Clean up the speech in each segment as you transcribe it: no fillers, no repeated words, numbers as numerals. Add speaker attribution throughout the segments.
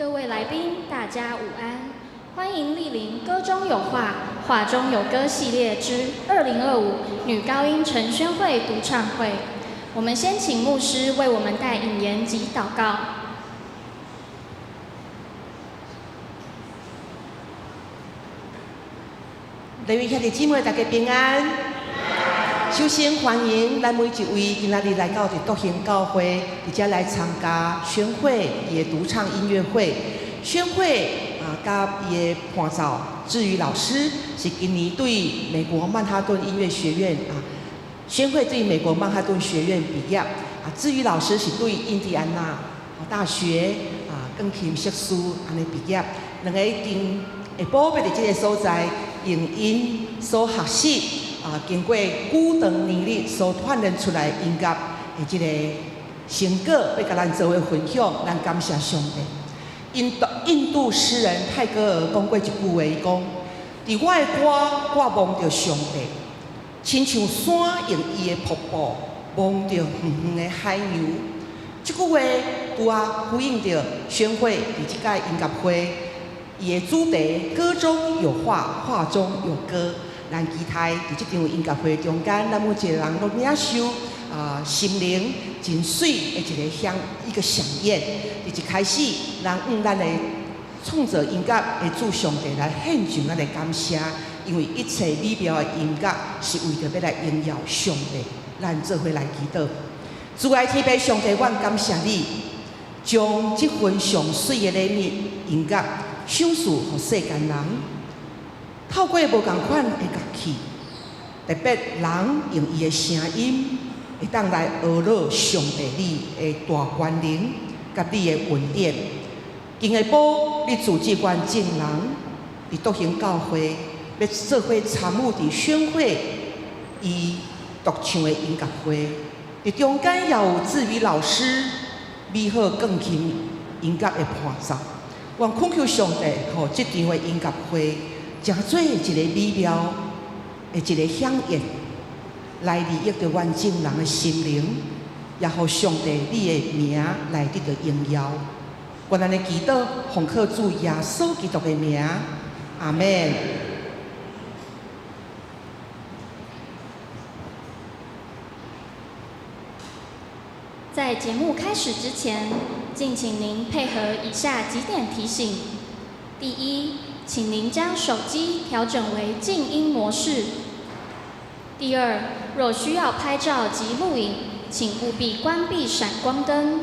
Speaker 1: 各位来宾，大家午安！欢迎莅临《歌中有画，画中有歌》系列之2025女高音晨宣会独唱会。我们先请牧师为我们带引言及祷告。
Speaker 2: 各位兄弟姊妹，大家平安。首先欢迎咱每一位今仔日来到独行教会，而且来参加宣会也独唱音乐会。宣会甲伊的伴奏志宇老师是今年对美国曼哈顿音乐学院宣会对美国曼哈顿学院毕业志宇老师是对印第安纳大学钢琴硕士安尼毕业，两个经下晡要伫这个所在用因所学习经过久长年日所锻炼出来音乐的这个成果，要甲咱做伙分享，咱感谢上帝。印度诗人泰戈尔讲过一句话，伊讲：伫我的歌，我望着上帝，亲像山用伊的瀑布望着远远的海洋。这句话拄呼应着宣会伫即届音乐会伊的主题“歌中有画，画中有歌”。咱期待伫即场音乐会中间，咱每一个人都领受心灵真水的一个响宴。伫一开始，咱咱的创作音乐的主上帝来献上咱的感谢，因为一切美妙的音乐是为着要来荣耀上帝。咱做伙来祈祷，主爱天父上帝，阮感谢你，将这份上水的礼物音乐赏赐予世间人。透过无同款的乐器，特别人用伊的声音，会当来学乐上帝你的大权能，甲你的恩典。今下晡，你组织阮众人伫独行教会，要做伙参与伫宣会伊独唱的音乐会。伫中间也有志宇老师美好钢琴音乐的伴奏。愿恳求上帝，互即场的音乐会。诚做一个美妙的一个响宴，来利益着阮众人的心灵，也互上帝你的名来得到荣耀。愿咱的祈祷奉靠主耶稣基督的名，阿门。
Speaker 1: 在节目开始之前，敬请您配合以下几点提醒：第一，请您将手机调整为静音模式。第二，若需要拍照及录影，请务必关闭闪光灯。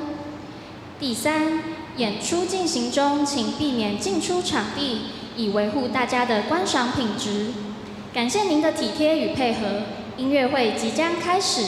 Speaker 1: 第三，演出进行中，请避免进出场地，以维护大家的观赏品质。感谢您的体贴与配合，音乐会即将开始。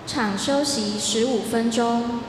Speaker 1: 场休息15分钟。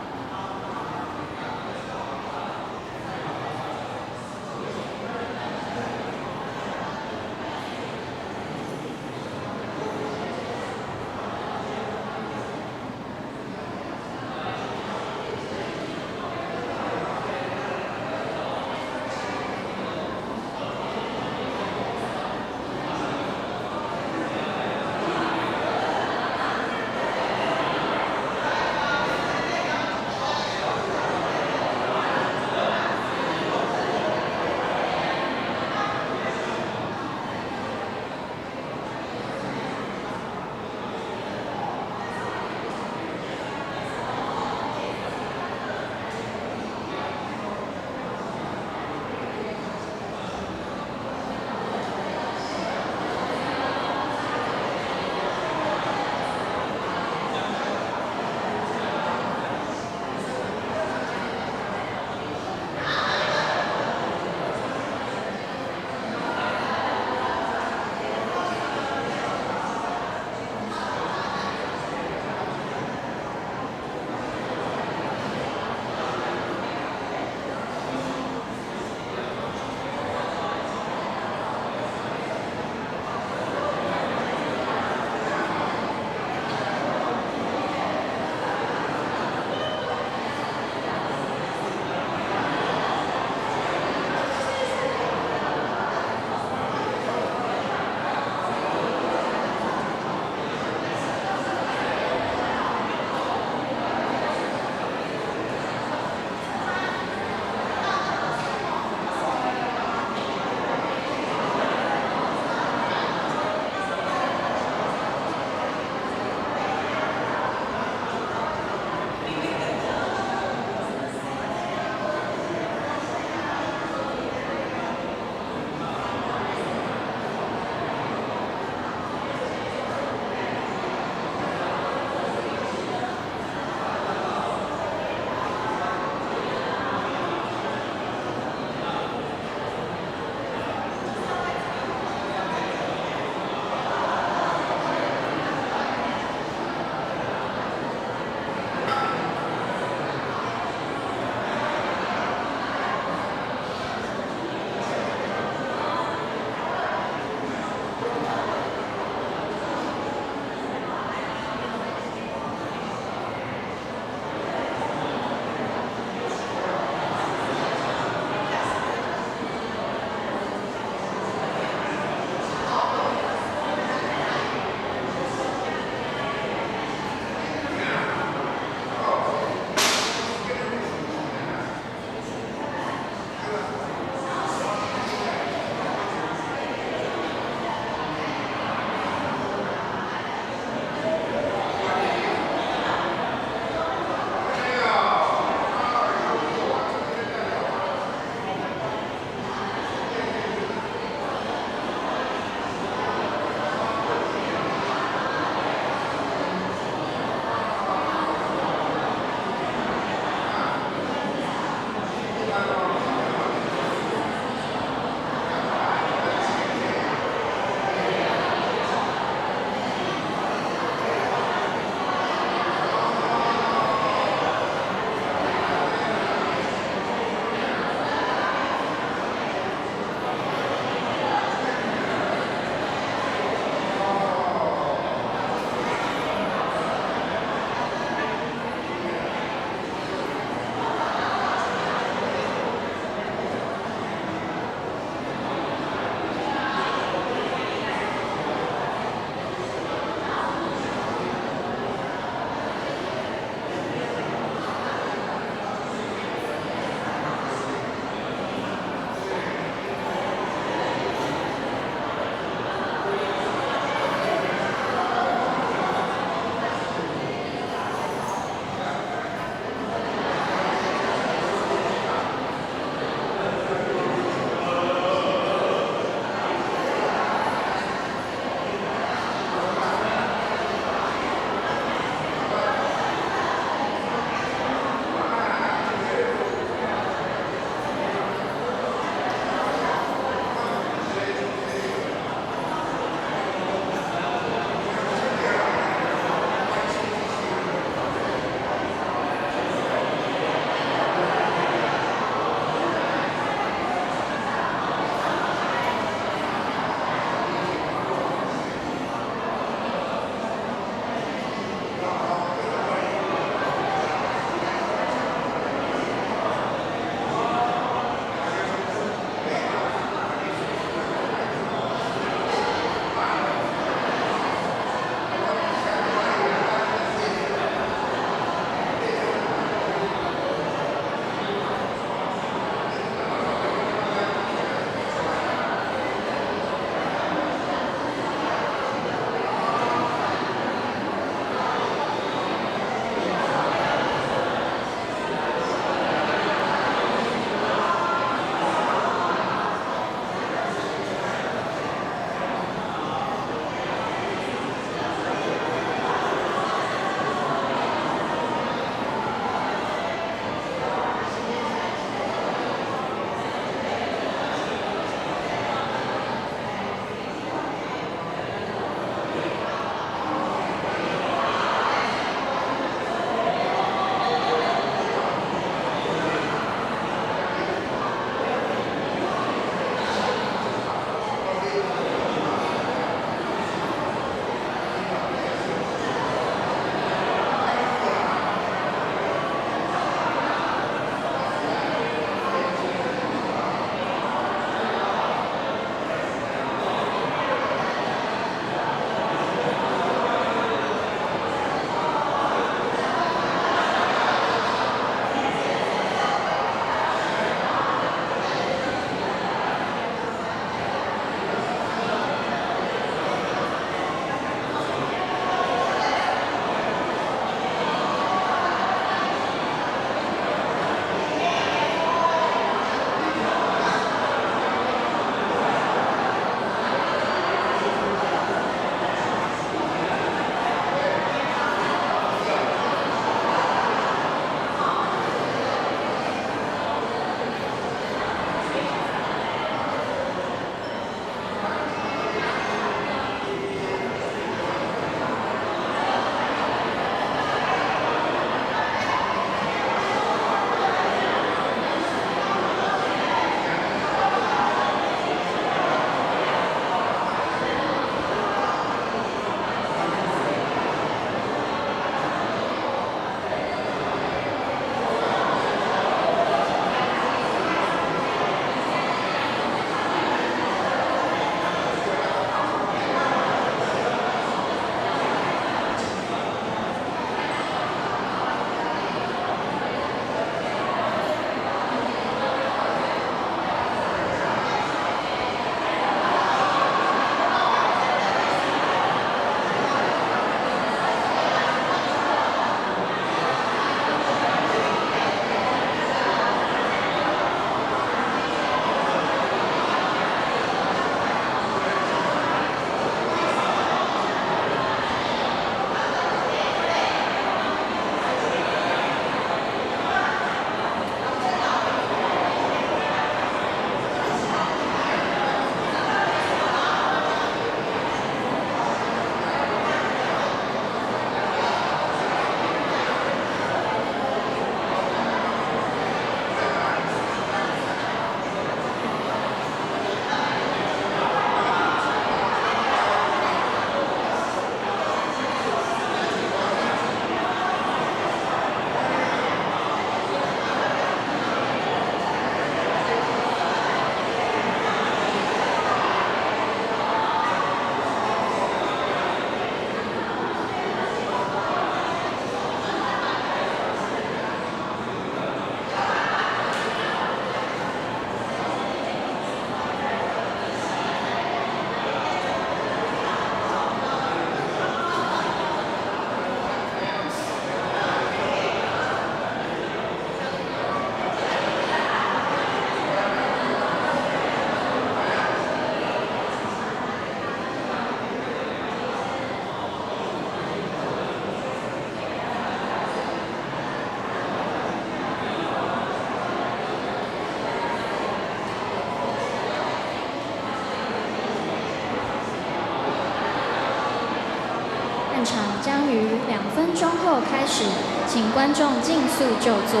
Speaker 1: 动场将于2分钟后开始，请观众尽速就座。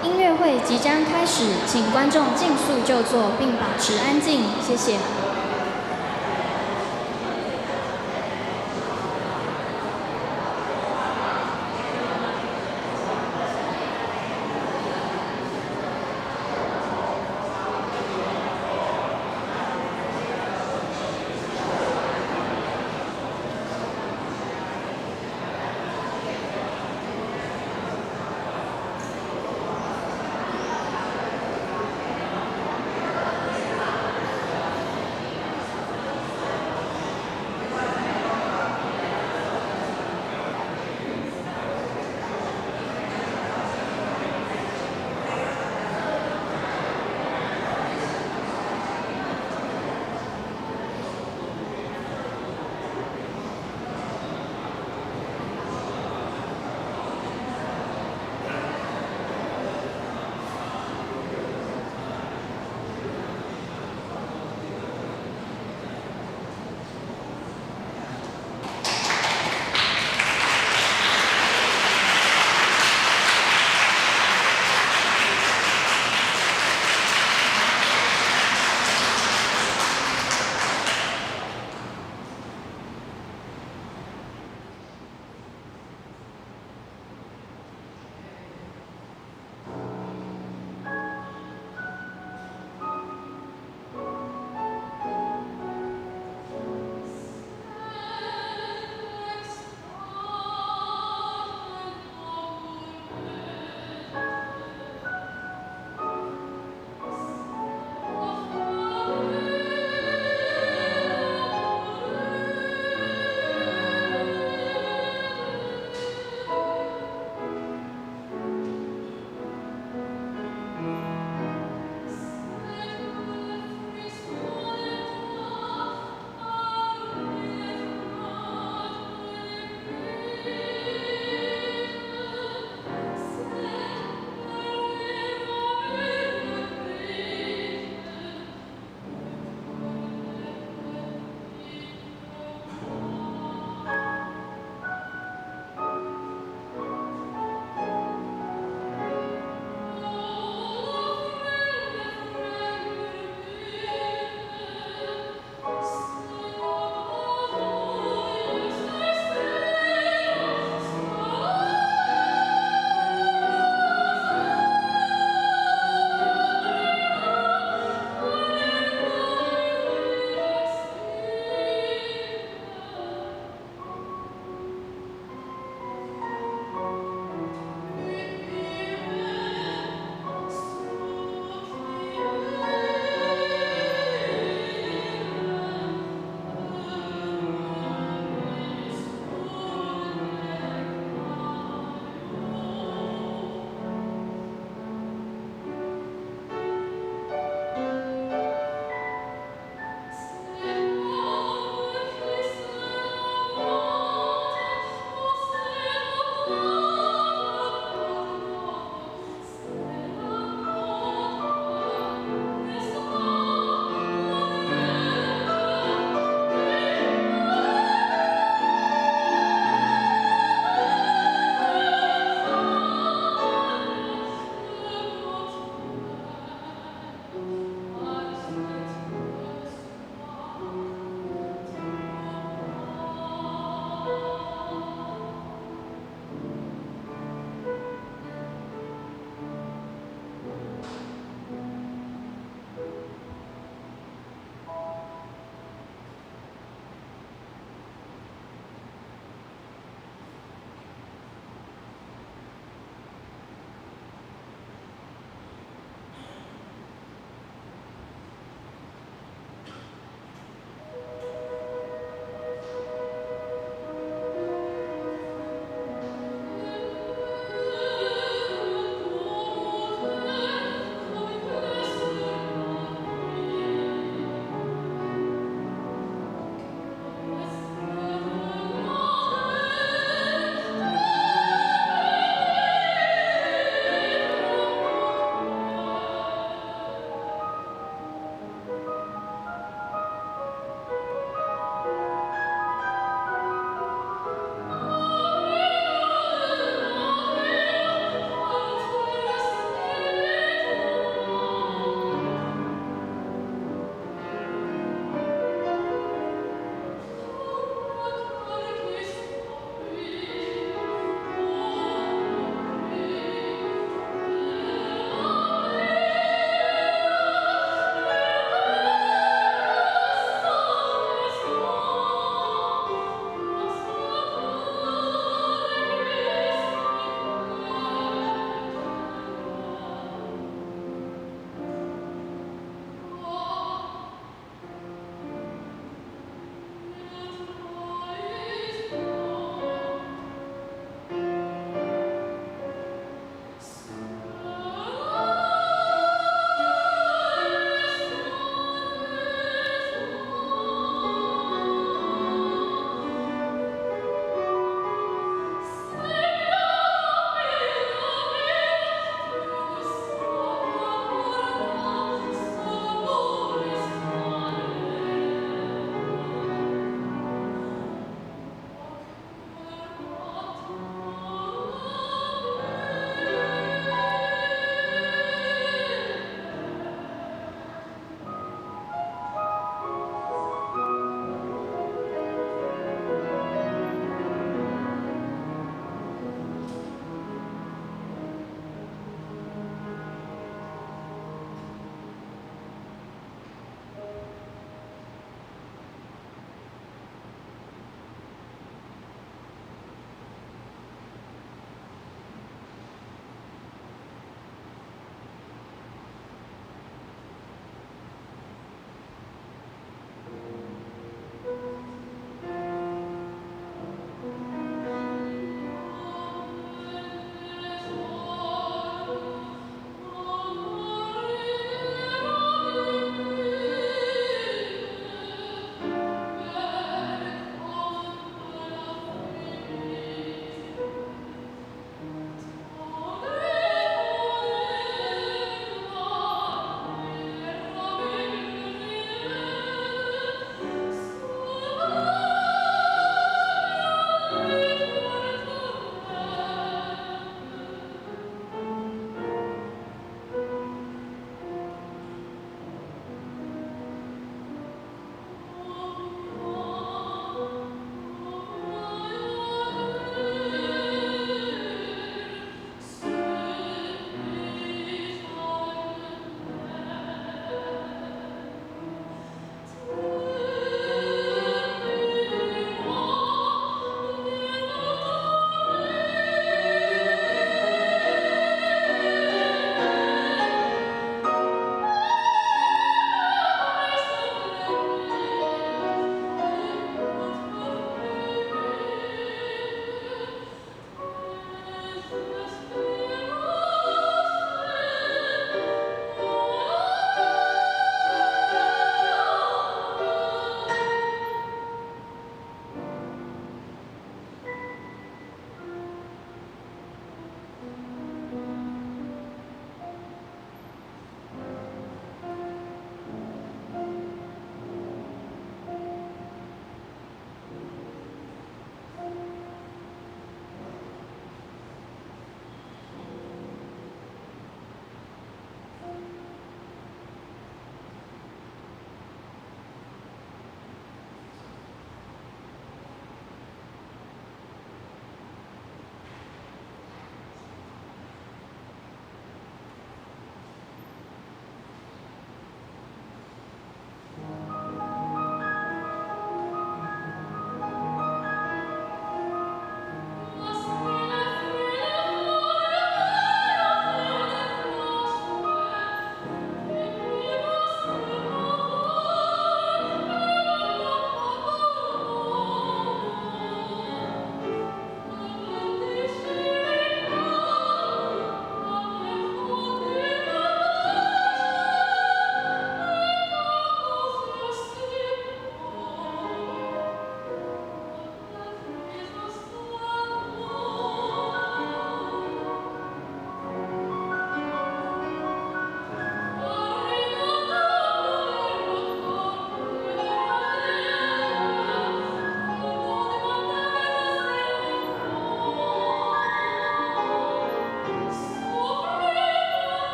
Speaker 1: 音乐会即将开始，请观众尽速就座并保持安静，谢谢。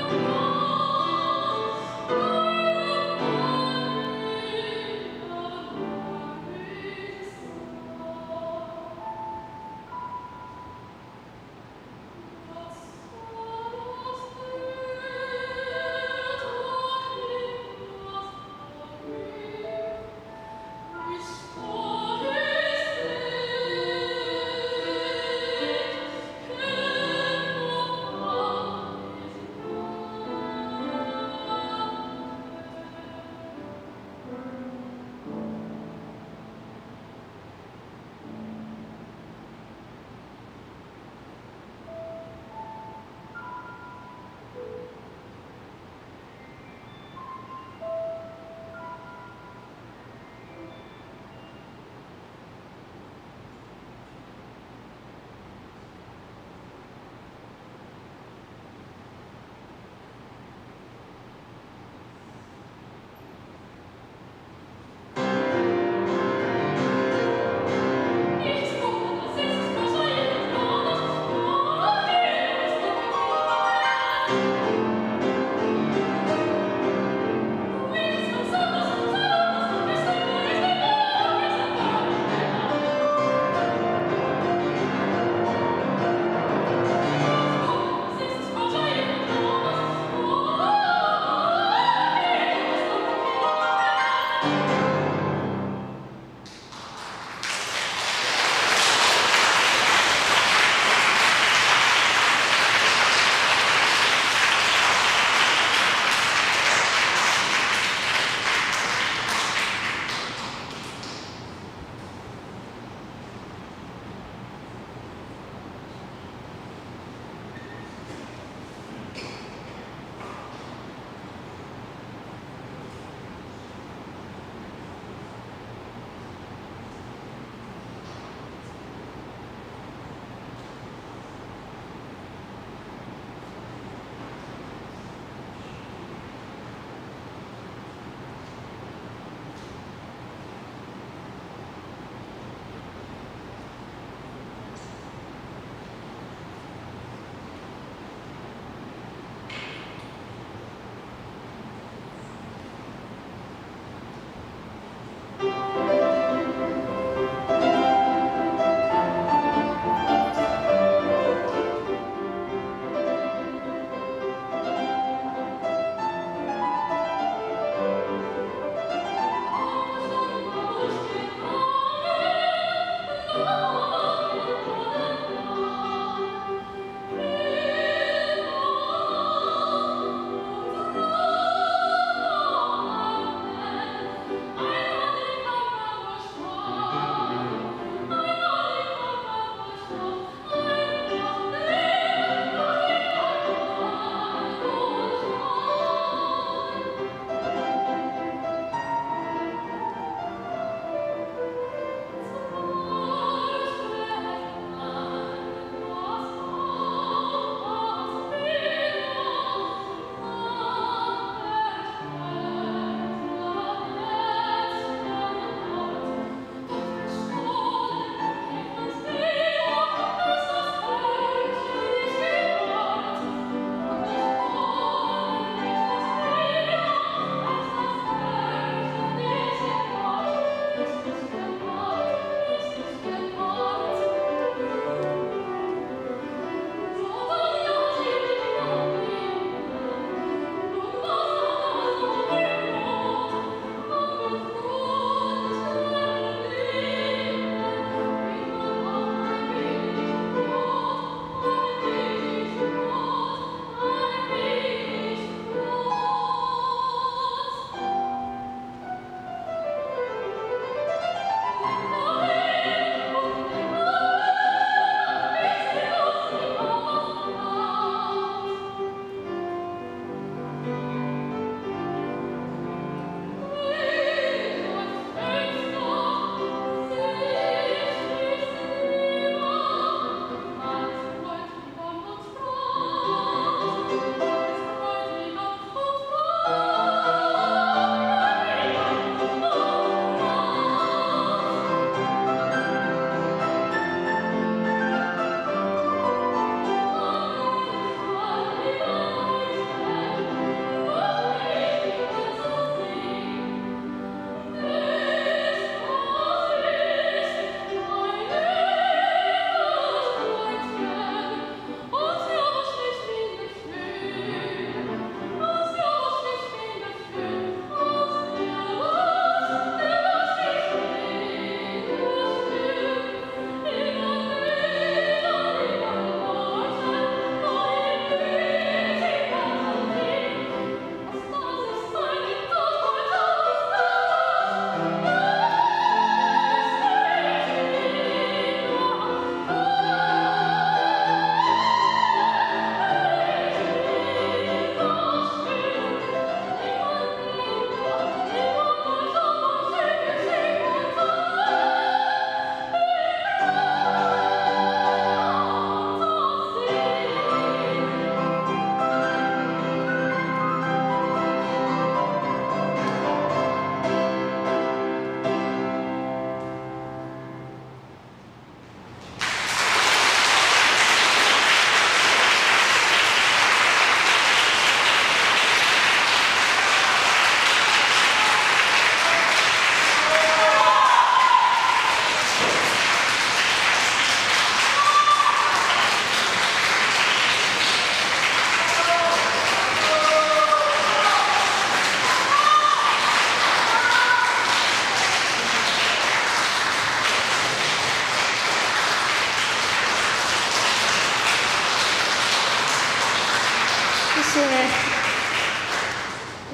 Speaker 3: Thank you.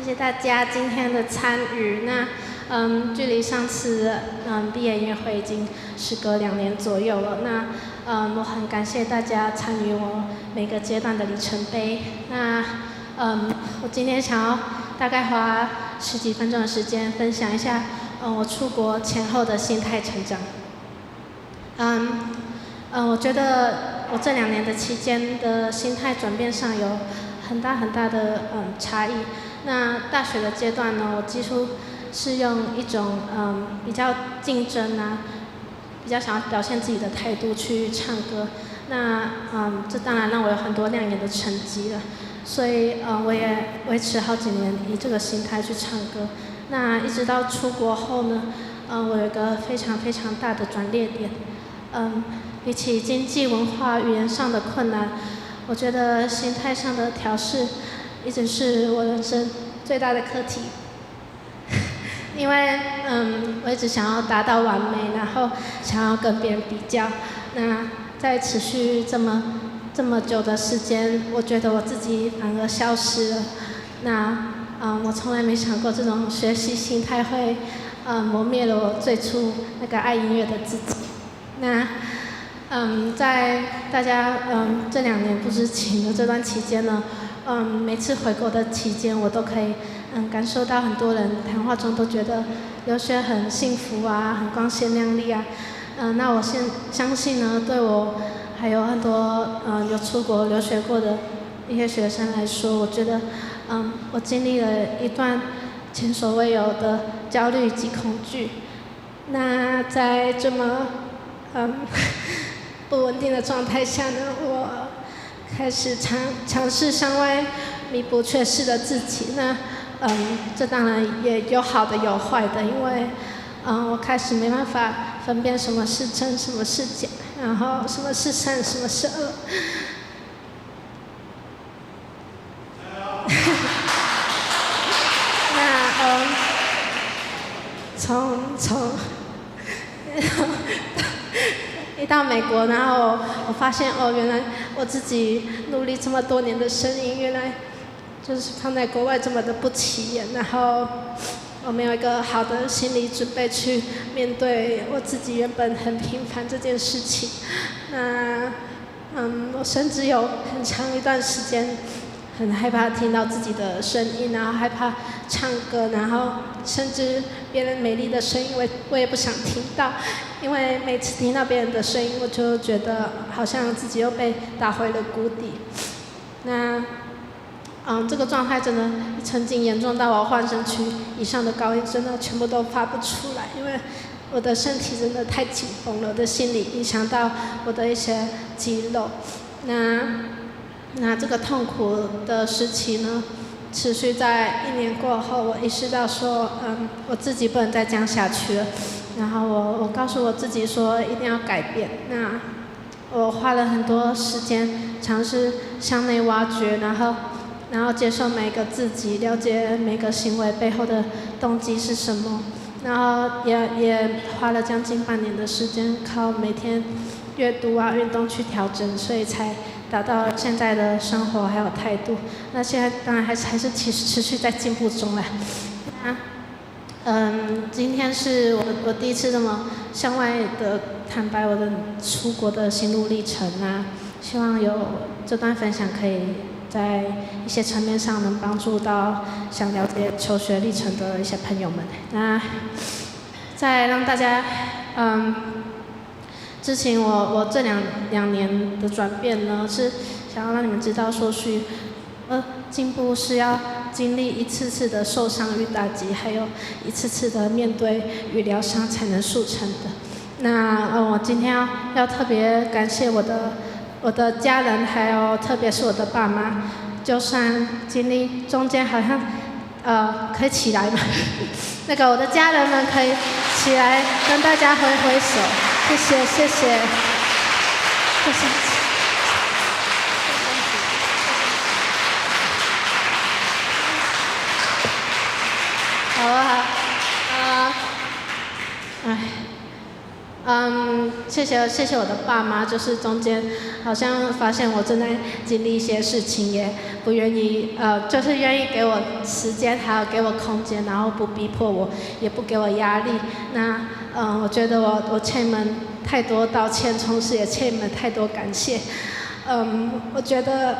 Speaker 3: 谢大家今天的参与。那距离上次毕业音乐会已经时隔2年左右了。那我很感谢大家参与我每个阶段的里程碑。那我今天想要大概花10几分钟的时间分享一下我出国前后的心态成长。我觉得我这2年的期间的心态转变上有很大的差异。那大学的阶段呢，我几乎是用一种比较竞争啊，比较想要表现自己的态度去唱歌。那这当然让我有很多亮眼的成绩了，所以我也维持好几年以这个心态去唱歌。那一直到出国后呢，我有一个非常大的转捩点。比起经济、文化、语言上的困难，我觉得心态上的调试一直是我人生最大的课题。因为我一直想要达到完美，然后想要跟别人比较。那在持续这么久的时间，我觉得我自己反而消失了。那我从来没想过这种学习心态会磨灭了我最初那个爱音乐的自己。那在大家这2年不知情的这段期间呢，每次回国的期间，我都可以感受到很多人谈话中都觉得留学很幸福啊，很光鲜亮丽啊。那我相信呢，对我还有很多有出国留学过的一些学生来说，我觉得我经历了一段前所未有的焦虑及恐惧。那在这么不稳定的状态下呢，我开始尝试向外弥补缺失的自己。那这当然也有好的有坏的，因为我开始没办法分辨什么是真，什么是假，然后什么是善，什么是恶。那从一到美国，然后我发现原来我自己努力这么多年的声音，原来就是放在国外这么的不起眼，然后我没有一个好的心理准备去面对我自己原本很平凡这件事情。那我甚至有很长一段时间很害怕听到自己的声音，然后害怕唱歌，然后甚至别人美丽的声音我也不想听到，因为每次听到别人的声音，我就觉得好像自己又被打回了谷底。那这个状态真的曾经严重到我换声区以上的高音真的全部都发不出来，因为我的身体真的太紧绷了，我的心理影响到我的一些肌肉。那这个痛苦的时期呢，持续在1年过后，我意识到说，我自己不能再这样下去了。然后我告诉我自己说，一定要改变。那我花了很多时间尝试向内挖掘，然后接受每个自己，了解每个行为背后的动机是什么。然后也花了将近半年的时间，靠每天阅读啊、运动去调整，所以才达到现在的生活还有态度。那现在当然还是持续在进步中啦。今天是我第一次这么向外的坦白我的出国的心路历程啊，希望有这段分享可以在一些层面上能帮助到想了解求学历程的一些朋友们。那再让大家知情我这两年的转变呢，是想要让你们知道说进步是要经历一次次的受伤与打击，还有一次次的面对与疗伤才能塑成的。那我今天要特别感谢我的家人，还有特别是我的爸妈，就算经历中间好像可以起来嘛，那个我的家人们可以起来跟大家挥挥手，谢谢谢谢，谢谢。好不好？谢谢我的爸妈，就是中间好像发现我正在经历一些事情，也不愿意就是愿意给我时间，还有给我空间，然后不逼迫我，也不给我压力。那我觉得我欠你们太多道歉，同时也欠你们太多感谢。我觉得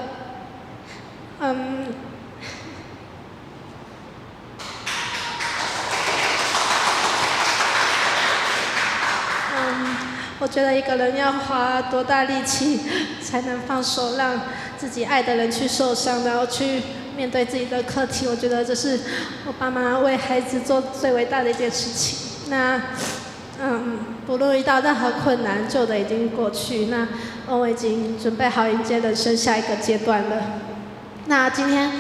Speaker 3: 我觉得一个人要花多大力气才能放手，让自己爱的人去受伤，然后去面对自己的课题。我觉得这是我爸妈为孩子做最伟大的一件事情。那不论遇到任何困难，旧的已经过去，那我已经准备好迎接人生下一个阶段了。那今天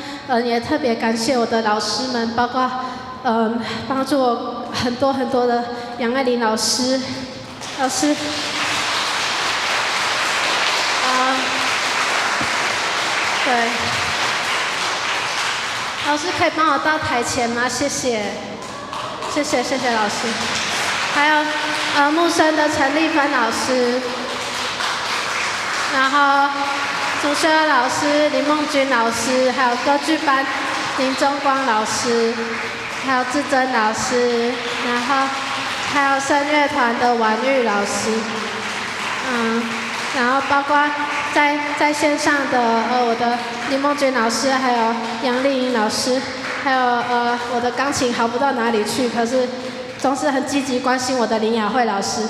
Speaker 3: 也特别感谢我的老师们，包括帮助我很多的杨爱玲老师。对，老师可以帮我到台前吗？谢谢老师。还有木生的陈丽芬老师，然后主修老师林梦君老师，还有歌剧班林中光老师，还有志珍老师，然后还有声乐团的婉玉老师，然后包括在线上的我的林梦君老师，还有杨丽颖老师，还有我的钢琴好不到哪里去，可是总是很积极关心我的林雅慧老师，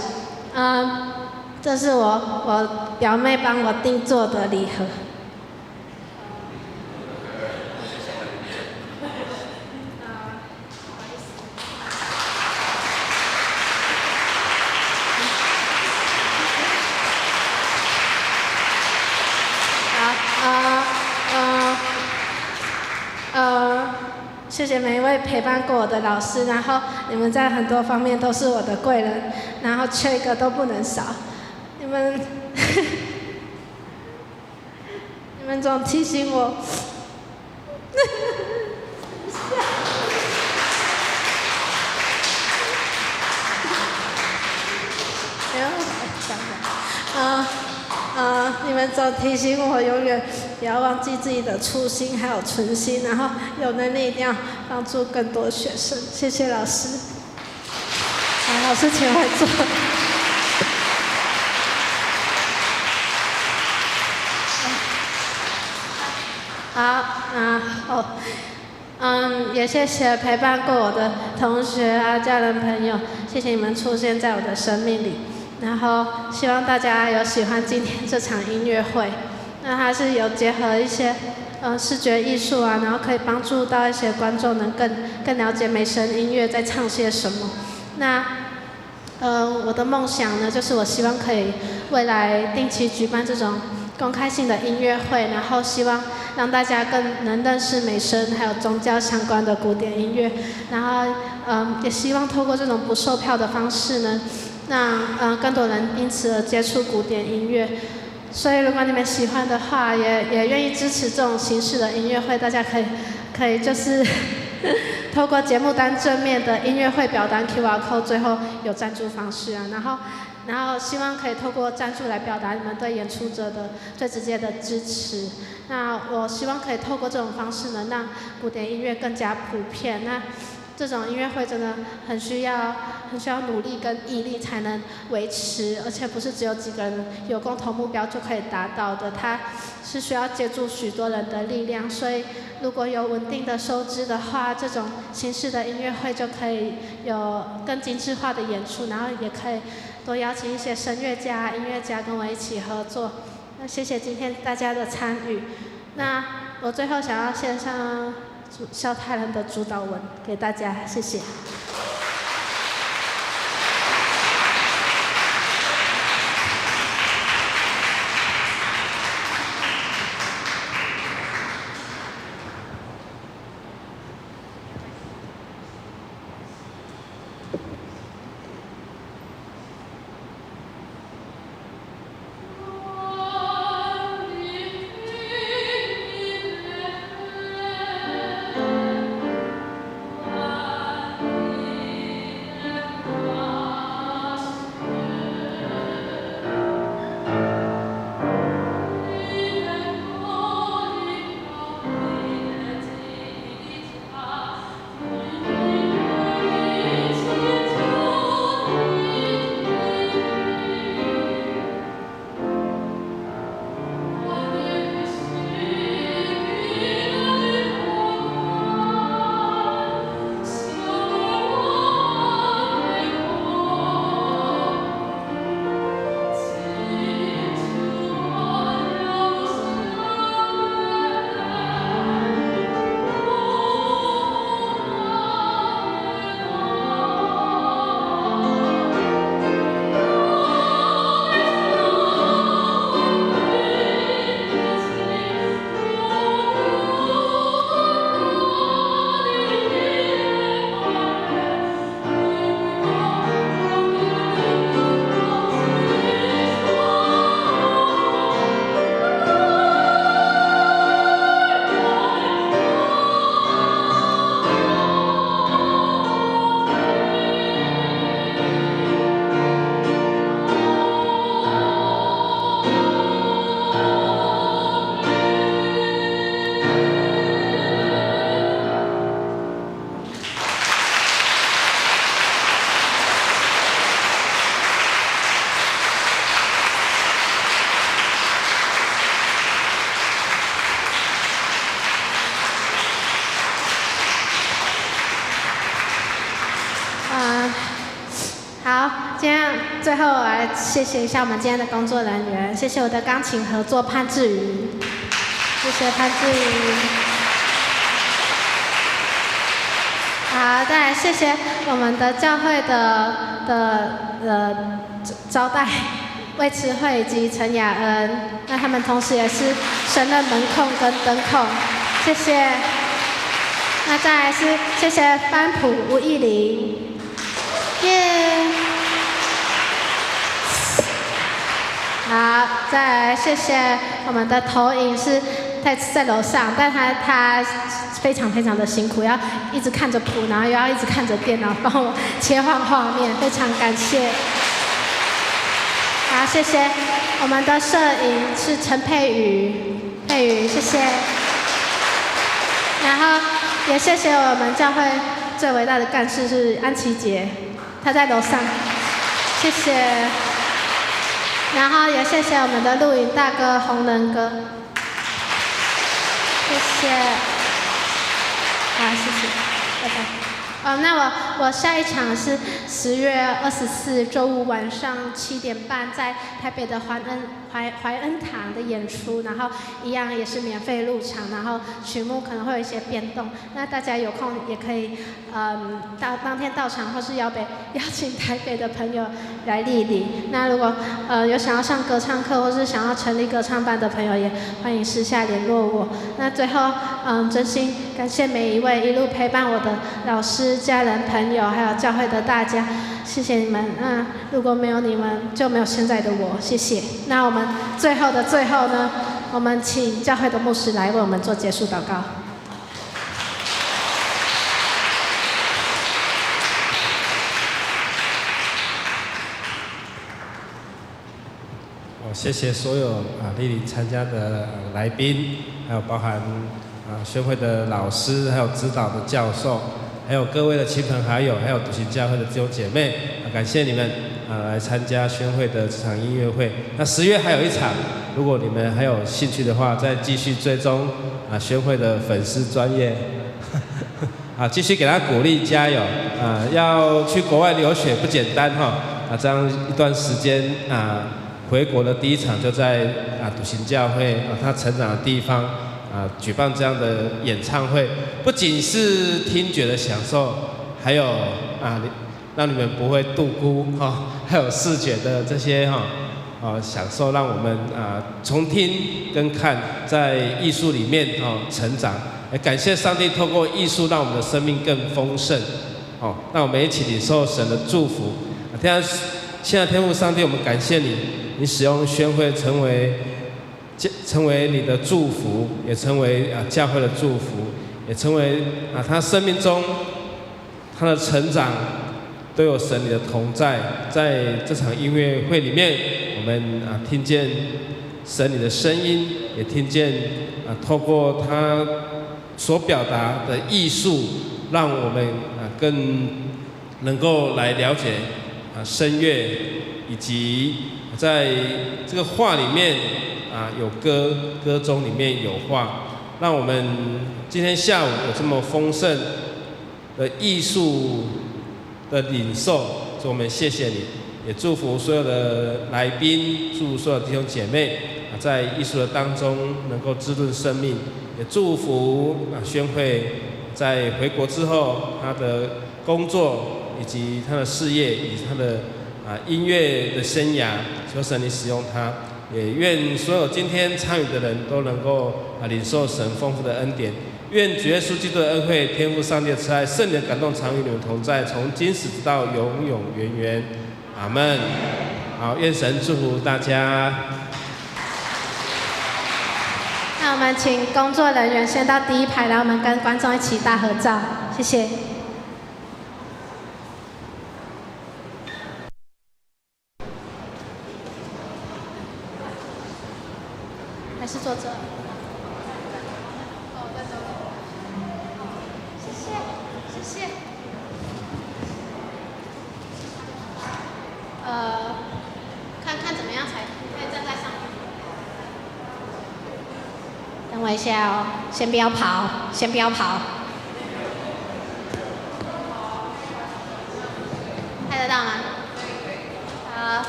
Speaker 3: 这是我表妹帮我定做的礼盒。谢谢每一位陪伴过我的老师，然后你们在很多方面都是我的贵人，然后缺一个都不能少。你们总提醒我，你们总提醒我永远不要忘记自己的初心还有存心，然后有能力一定要帮助更多学生。谢谢老师。老师请回座。也谢谢陪伴过我的同学啊、家人朋友，谢谢你们出现在我的生命里。然后希望大家有喜欢今天这场音乐会，那它是有结合一些视觉艺术啊，然后可以帮助到一些观众能更了解美声音乐在唱些什么。那我的梦想呢，就是我希望可以未来定期举办这种公开性的音乐会，然后希望让大家更能认识美声还有宗教相关的古典音乐，然后也希望透过这种不售票的方式呢，让更多人因此而接触古典音乐。所以如果你们喜欢的话，也愿意支持这种形式的音乐会，大家可以就是透过节目单正面的音乐会表单 QR code， 最后有赞助方式啊，然后希望可以透过赞助来表达你们对演出者的最直接的支持。那我希望可以透过这种方式呢，让古典音乐更加普遍。那这种音乐会真的很需要努力跟毅力才能维持，而且不是只有几个人有共同目标就可以达到的，它是需要借助许多人的力量。所以如果有稳定的收支的话，这种形式的音乐会就可以有更精致化的演出，然后也可以多邀请一些声乐家、音乐家跟我一起合作。那谢谢今天大家的参与。那我最后想要献上萧泰然的主导文给大家，谢谢。最后我来谢谢一下我们今天的工作人员，谢谢我的钢琴合作潘志宇，谢谢潘志宇。好，再来谢谢我们的教会的招待魏慈慧以及陈雅恩，那他们同时也是神的门控跟灯控，谢谢。那再来是谢谢班普吴艺玲，耶。好，再来谢谢我们的投影是在楼上，但他非常非常的辛苦，要一直看着谱，然后又要一直看着电脑帮我切换画面，非常感谢。好，谢谢我们的摄影是陈佩宇，谢谢。然后也谢谢我们教会最伟大的干事是安琪姐，她在楼上，谢谢。然后也谢谢我们的录影大哥洪仁哥，谢谢。好，谢谢，拜拜。那我下一场是10月24周五晚上7点半在台北的怀恩堂的演出，然后一样也是免费入场，然后曲目可能会有一些变动，那大家有空也可以当天到场，或是邀请台北的朋友来莅临。那如果有想要上歌唱课或是想要成立歌唱班的朋友，也欢迎私下联络我。那最后真心感谢每一位一路陪伴我的老师、家人、朋友，还有教会的大家，谢谢你们。如果没有你们，就没有现在的我，谢谢。那我们最后呢，我们请教会的牧师来为我们做结束祷告。
Speaker 4: 谢谢所有莅临参加的来宾，还有包含宣会的老师，还有指导的教授，还有各位的亲朋好友，还有独行教会的弟兄姐妹，感谢你们来参加宣会的这场音乐会。那10月还有一场，如果你们还有兴趣的话，再继续追踪宣会的粉丝专页，继续给他鼓励加油要去国外留学不简单这样一段时间回国的第一场就在独行教会他成长的地方举办这样的演唱会，不仅是听觉的享受，还有让你们不会度孤还有视觉的这些享受，让我们从听跟看在艺术里面成长。也感谢上帝透过艺术让我们的生命更丰盛让我们一起领受神的祝福。现在天父上帝，我们感谢你使用宣会成为你的祝福，也成为教会的祝福，也成为他生命中他的成长都有神你的同在。在这场音乐会里面，我们听见神你的声音，也听见透过他所表达的艺术，让我们更能够来了解声乐，以及在这个画里面有歌，歌中里面有画，让我们今天下午有这么丰盛的艺术的领受，所以我们谢谢你，也祝福所有的来宾，祝福所有弟兄姐妹在艺术的当中能够滋润生命，也祝福宣会在回国之后他的工作以及他的事业以及他的音乐的生涯，求神你使用他，也愿所有今天参与的人都能够领受神丰富的恩典。愿主耶稣基督的恩惠、天父上帝的慈爱、圣灵的感动常与你们同在，从今时直到永永远远。阿们。好，愿神祝福大家。
Speaker 3: 那我们请工作人员先到第一排，来我们跟观众一起大合照，谢谢。还是坐这。谢谢，谢谢。看怎么样才可以站在上面。等我一下哦，先不要跑，先不要跑。拍得到吗？好。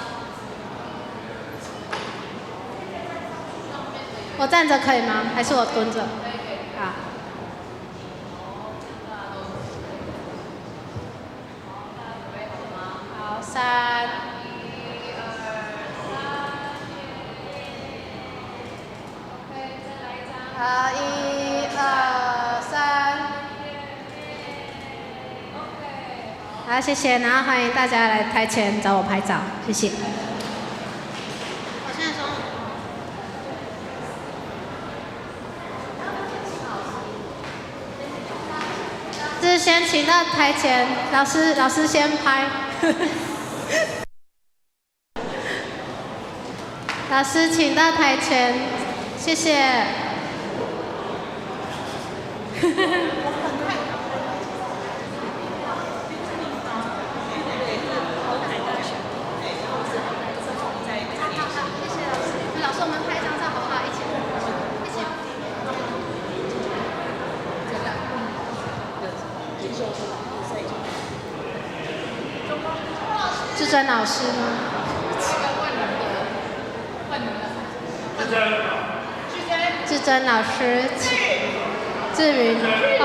Speaker 3: 我站着可以吗？还是我蹲着？好。好，3、好，1、2、3。好，谢谢，然后欢迎大家来台前找我拍照，谢谢。我现在说，是先请到台前，老师先拍。老师请到台前，谢谢。老师，我们拍一张照好不好？一起。志珍老师吗？志珍老师，志云，哦，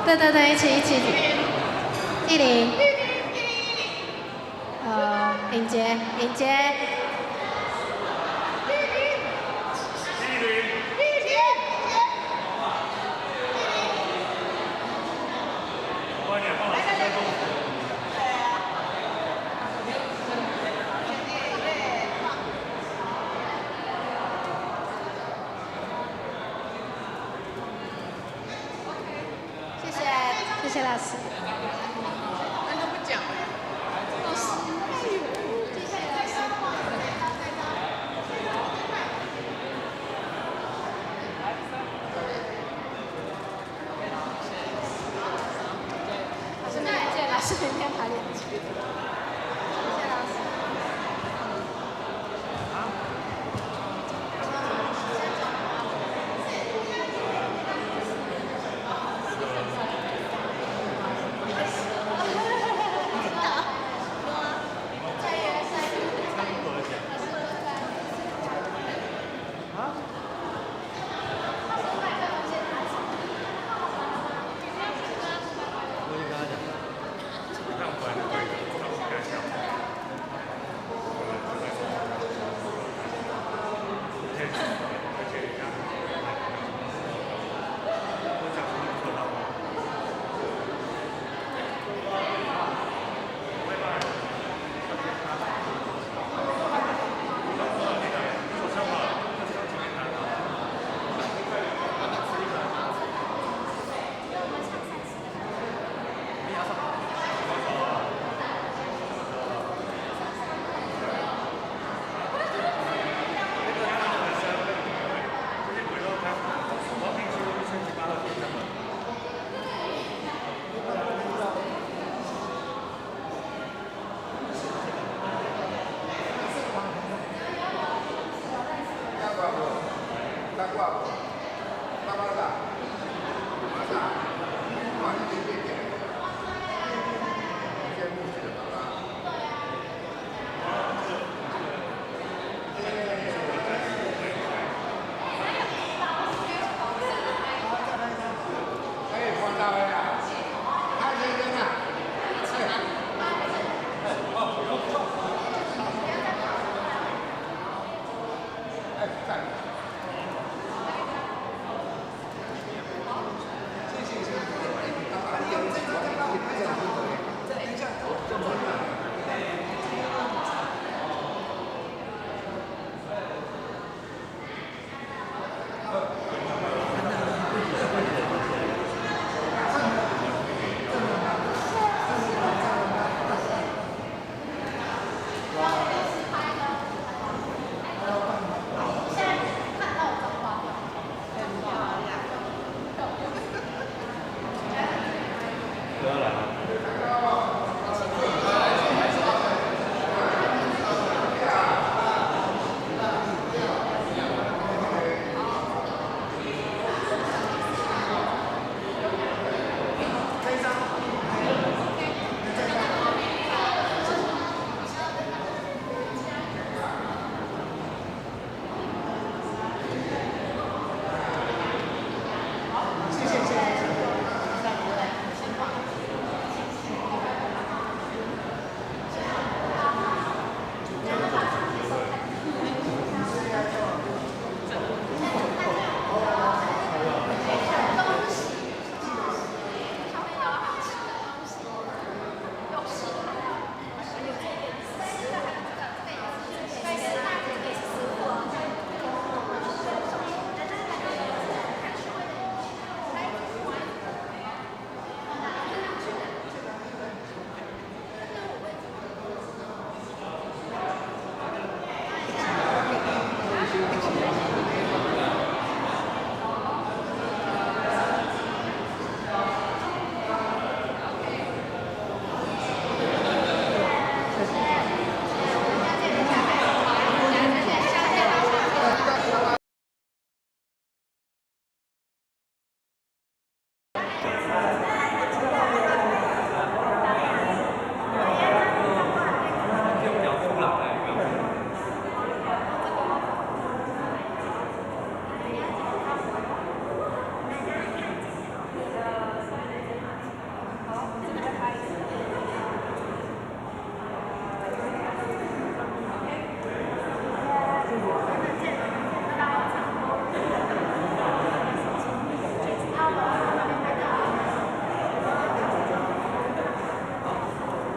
Speaker 3: 对，一起，依林，尹杰，谢谢老师。老师明天排练。谢谢老师。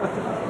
Speaker 5: 好，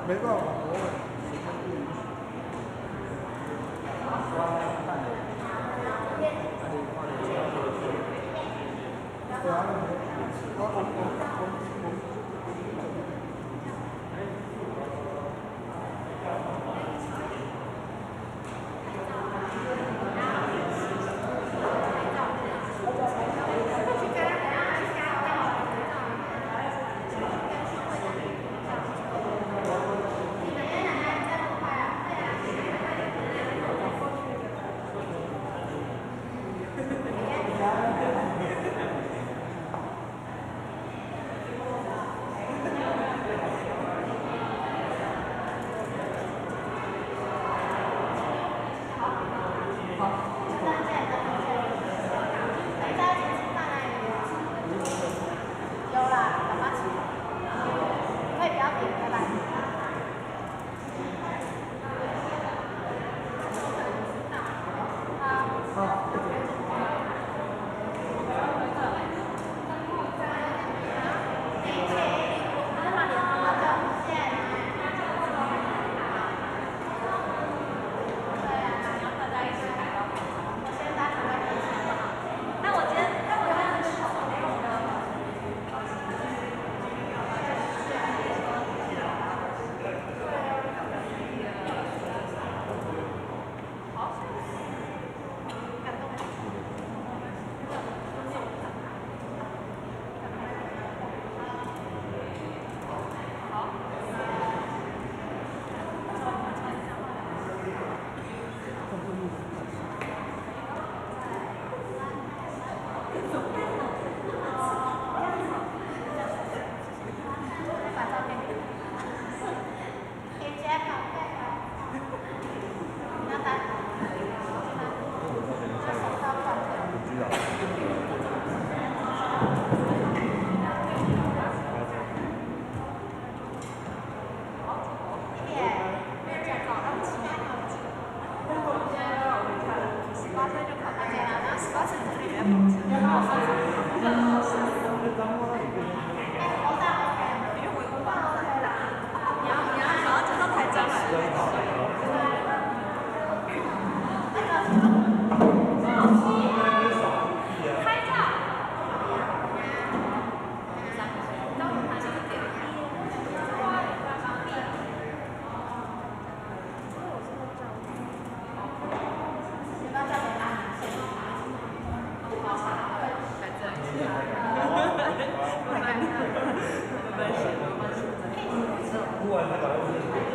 Speaker 5: 没办法，我问。不玩那个。